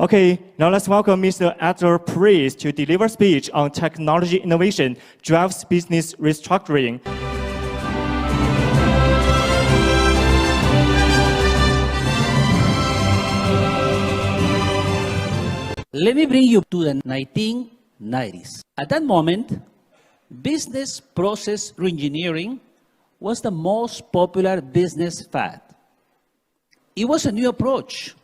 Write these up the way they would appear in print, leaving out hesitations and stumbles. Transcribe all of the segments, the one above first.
Okay, now let's welcome Mr. Edgar Perez to deliver a speech on technology innovation drives business restructuring. Let me bring you to the 1990s. At that moment, business process reengineering was the most popular business fad. It was a new approach.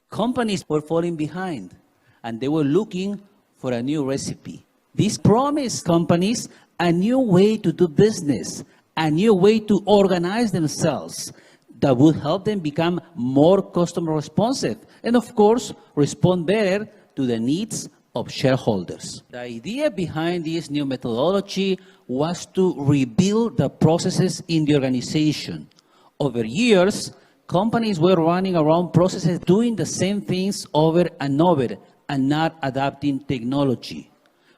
Companies were falling behind, and they were looking for a new recipe. This promised companies a new way to do business, a new way to organize themselves that would help them become more customer responsive and, of course, respond better to the needs of shareholders. The idea behind this new methodology was to rebuild the processes in the organization. Over years, companies were running around processes doing the same things over and over and not adapting technology.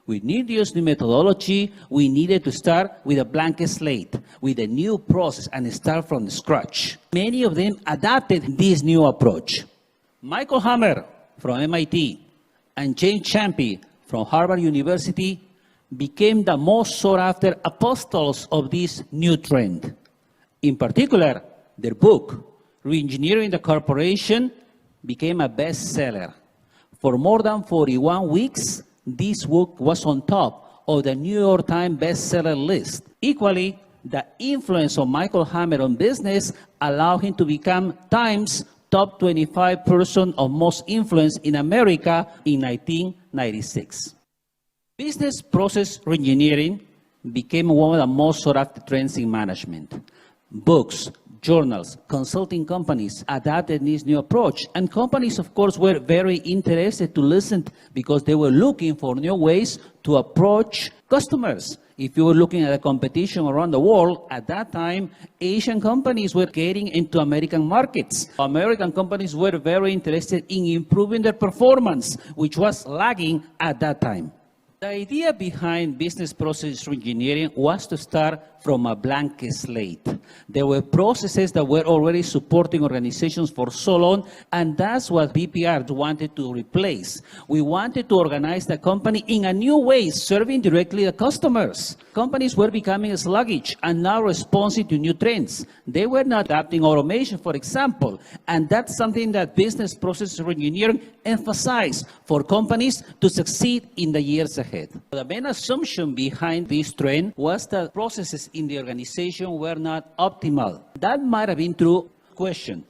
We need this new methodology. We needed to start with a blank slate, with a new process, and start from scratch. Many of them adapted this new approach. Michael Hammer from MIT and James Champy from Harvard University became the most sought-after apostles of this new trend. In particular, their book, Reengineering the Corporation, became a bestseller. For more than 41 weeks, this book was on top of the New York Times bestseller list. Equally, the influence of Michael Hammer on business allowed him to become Time's top 25 person of most influence in America in 1996. Business process reengineering became one of the most sought-after trends in management. Books, journals, consulting companies adapted this new approach. And companies, of course, were very interested to listen because they were looking for new ways to approach customers. If you were looking at a competition around the world, at that time, Asian companies were getting into American markets. American companies were very interested in improving their performance, which was lagging at that time. The idea behind business process reengineering was to start from a blank slate. There were processes that were already supporting organizations for so long, and that's what BPR wanted to replace. We wanted to organize the company in a new way, serving directly the customers. Companies were becoming sluggish and now responding to new trends. They were not adapting automation, for example, and that's something that business process reengineering emphasized for companies to succeed in the years ahead. The main assumption behind this trend was that processes in the organization were not optimal. That might have been true. Question: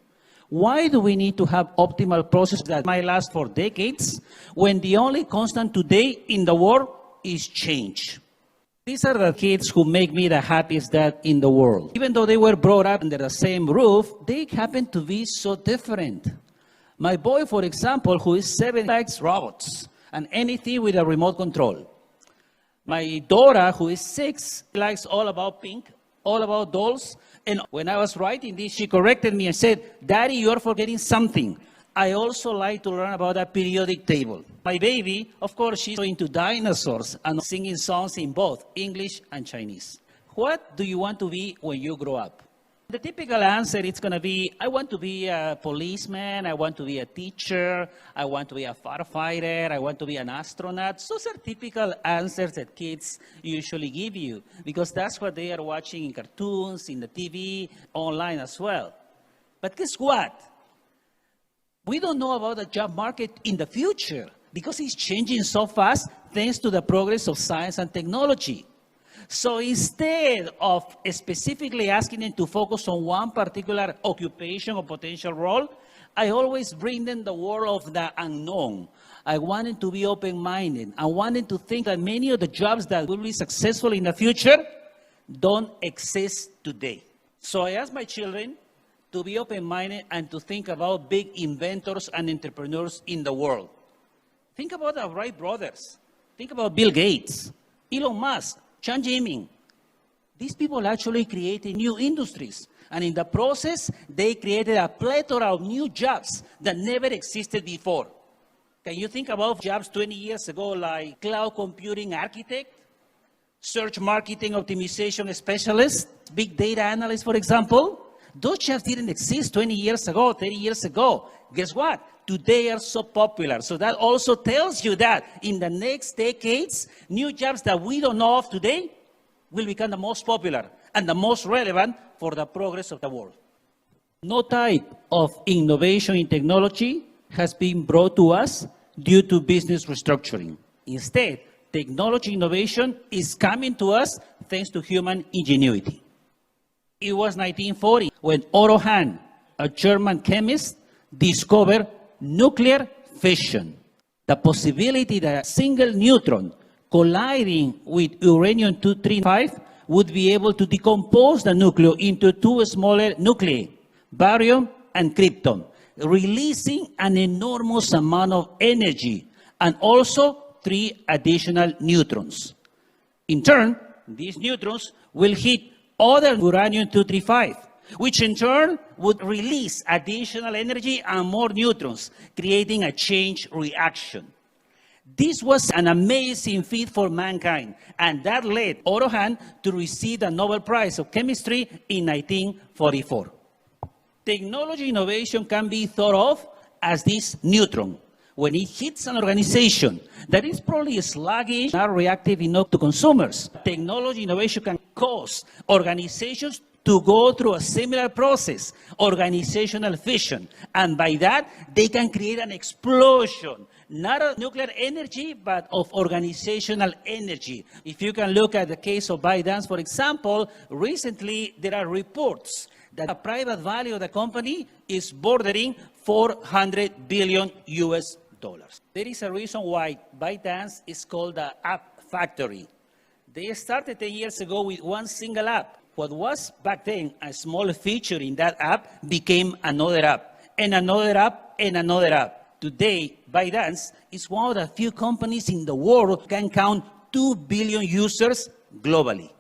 why do we need to have optimal processes that might last for decades when the only constant today in the world is change? These are the kids who make me the happiest dad in the world. Even though they were brought up under the same roof, they happen to be so different. My boy, for example, who is 7, likes robots and anything with a remote control. My daughter, who is 6, likes all about pink, all about dolls. And when I was writing this, she corrected me and said, "Daddy, you're forgetting something. I also like to learn about a periodic table." My baby, of course, she's into dinosaurs and singing songs in both English and Chinese. What do you want to be when you grow up? The typical answer is going to be, I want to be a policeman, I want to be a teacher, I want to be a firefighter, I want to be an astronaut. Those are typical answers that kids usually give you because that's what they are watching in cartoons, in the TV, online as well. But guess what? We don't know about the job market in the future because it's changing so fast thanks to the progress of science and technology. So instead of specifically asking them to focus on one particular occupation or potential role, I always bring them the world of the unknown. I want them to be open-minded. I want them to think that many of the jobs that will be successful in the future don't exist today. So I ask my children to be open-minded and to think about big inventors and entrepreneurs in the world. Think about the Wright brothers. Think about Bill Gates, Elon Musk, Chan Jiming. These people actually created new industries. And in the process, they created a plethora of new jobs that never existed before. Can you think about jobs 20 years ago like cloud computing architect, search marketing optimization specialist, big data analyst, for example? Those chefs didn't exist 20 years ago, 30 years ago. Guess what? Today are so popular. So that also tells you that in the next decades, new jobs that we don't know of today will become the most popular and the most relevant for the progress of the world. No type of innovation in technology has been brought to us due to business restructuring. Instead, technology innovation is coming to us thanks to human ingenuity. It was 1940 when Otto Hahn, a German chemist, discovered nuclear fission. The possibility that a single neutron colliding with uranium-235 would be able to decompose the nucleus into two smaller nuclei, barium and krypton, releasing an enormous amount of energy and also 3 additional neutrons. In turn, these neutrons will hit other uranium-235, which in turn would release additional energy and more neutrons, creating a chain reaction. This was an amazing feat for mankind, and that led Otto Hahn to receive the Nobel Prize of Chemistry in 1944. Technology innovation can be thought of as this neutron. When it hits an organization that is probably sluggish, not reactive enough to consumers, technology innovation can cause organizations to go through a similar process, organizational fission. And by that, they can create an explosion, not of nuclear energy, but of organizational energy. If you can look at the case of ByteDance, for example, recently there are reports that the private value of the company is bordering $400 billion US. There is a reason why ByteDance is called the app factory. They started 10 years ago with one single app. What was back then a small feature in that app became another app, and another app, and another app. Today, ByteDance is one of the few companies in the world that can count 2 billion users globally.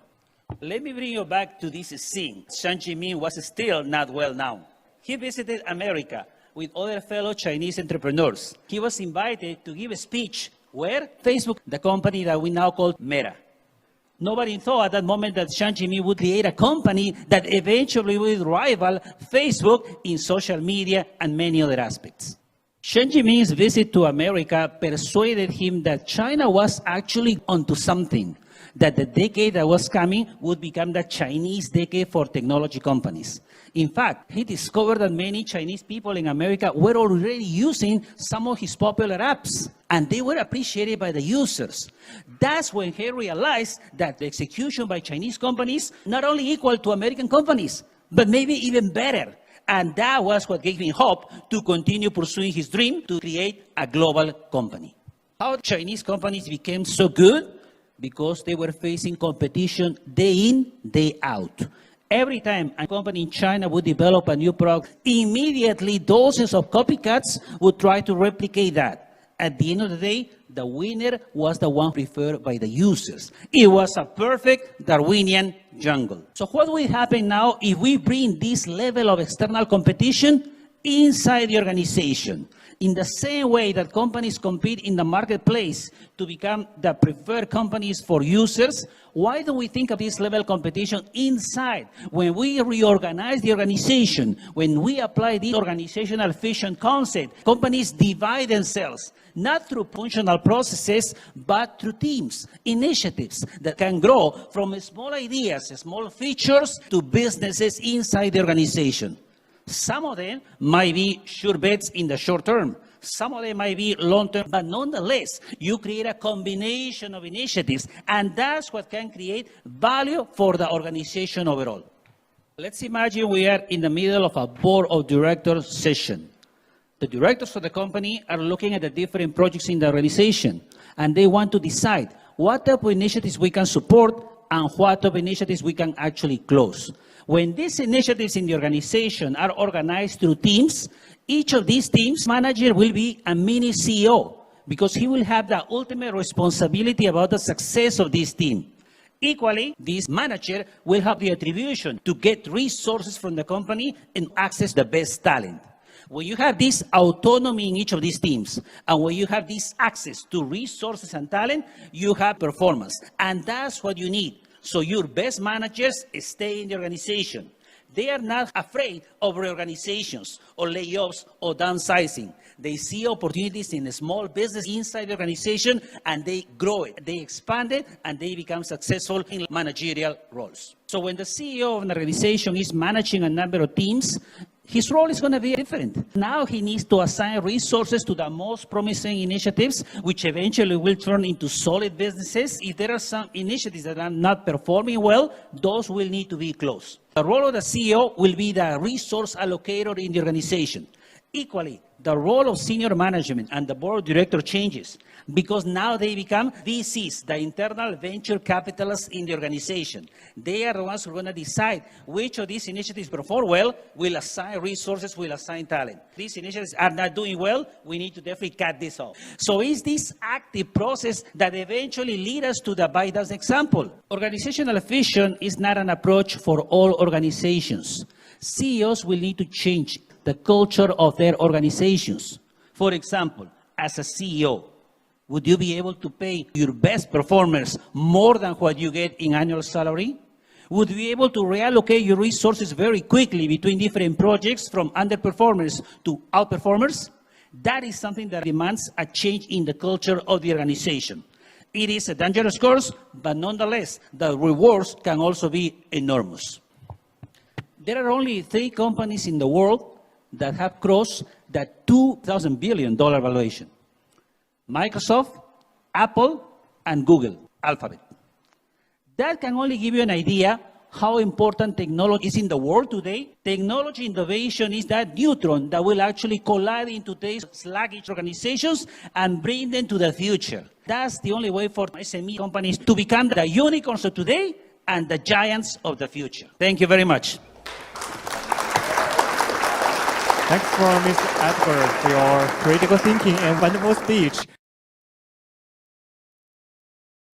Let me bring you back to this scene. Zhang Jimin was still not well known. He visited America with other fellow Chinese entrepreneurs. He was invited to give a speech where Facebook, the company that we now call Meta. Nobody thought at that moment that Zhang Jimin would create a company that eventually would rival Facebook in social media and many other aspects. Zhang Jimin's visit to America persuaded him that China was actually onto something, that the decade that was coming would become the Chinese decade for technology companies. In fact, he discovered that many Chinese people in America were already using some of his popular apps, and they were appreciated by the users. That's when he realized that the execution by Chinese companies not only equal to American companies, but maybe even better. And that was what gave him hope to continue pursuing his dream to create a global company. How Chinese companies became so good? Because they were facing competition day in, day out. Every time a company in China would develop a new product, immediately dozens of copycats would try to replicate that. At the end of the day, the winner was the one preferred by the users. It was a perfect Darwinian jungle. So what will happen now if we bring this level of external competition inside the organization? In the same way that companies compete in the marketplace to become the preferred companies for users, why don't we think of this level of competition inside? When we reorganize the organization, when we apply the organizational fission concept, companies divide themselves, not through functional processes, but through teams, initiatives that can grow from small ideas, small features, to businesses inside the organization. Some of them might be sure bets in the short term. Some of them might be long term, but nonetheless, you create a combination of initiatives, and that's what can create value for the organization overall. Let's imagine we are in the middle of a board of directors session. The directors of the company are looking at the different projects in the organization, and they want to decide what type of initiatives we can support and what type of initiatives we can actually close. When these initiatives in the organization are organized through teams, each of these teams manager will be a mini CEO because he will have the ultimate responsibility about the success of this team. Equally, this manager will have the attribution to get resources from the company and access the best talent. When you have this autonomy in each of these teams, and when you have this access to resources and talent, you have performance. And that's what you need. So your best managers stay in the organization. They are not afraid of reorganizations or layoffs or downsizing. They see opportunities in a small business inside the organization and they grow it. They expand it and they become successful in managerial roles. So when the CEO of an organization is managing a number of teams, his role is going to be different. Now he needs to assign resources to the most promising initiatives, which eventually will turn into solid businesses. If there are some initiatives that are not performing well, those will need to be closed. The role of the CEO will be the resource allocator in the organization. Equally, the role of senior management and the board of director changes because now they become VCs, the internal venture capitalists in the organization. They are the ones who are going to decide which of these initiatives perform well, will assign resources, will assign talent. These initiatives are not doing well, we need to definitely cut this off. So it's this active process that eventually leads us to the Biden's example. Organizational fission is not an approach for all organizations. CEOs will need to change the culture of their organizations. For example, as a CEO, would you be able to pay your best performers more than what you get in annual salary? Would you be able to reallocate your resources very quickly between different projects from underperformers to outperformers? That is something that demands a change in the culture of the organization. It is a dangerous course, but nonetheless, the rewards can also be enormous. There are only 3 companies in the world that have crossed that $2,000 billion valuation. Microsoft, Apple, and Google, Alphabet. That can only give you an idea how important technology is in the world today. Technology innovation is that neutron that will actually collide in today's sluggish organizations and bring them to the future. That's the only way for SME companies to become the unicorns of today and the giants of the future. Thank you very much. Thanks for Mr. Edgar for your critical thinking and wonderful speech.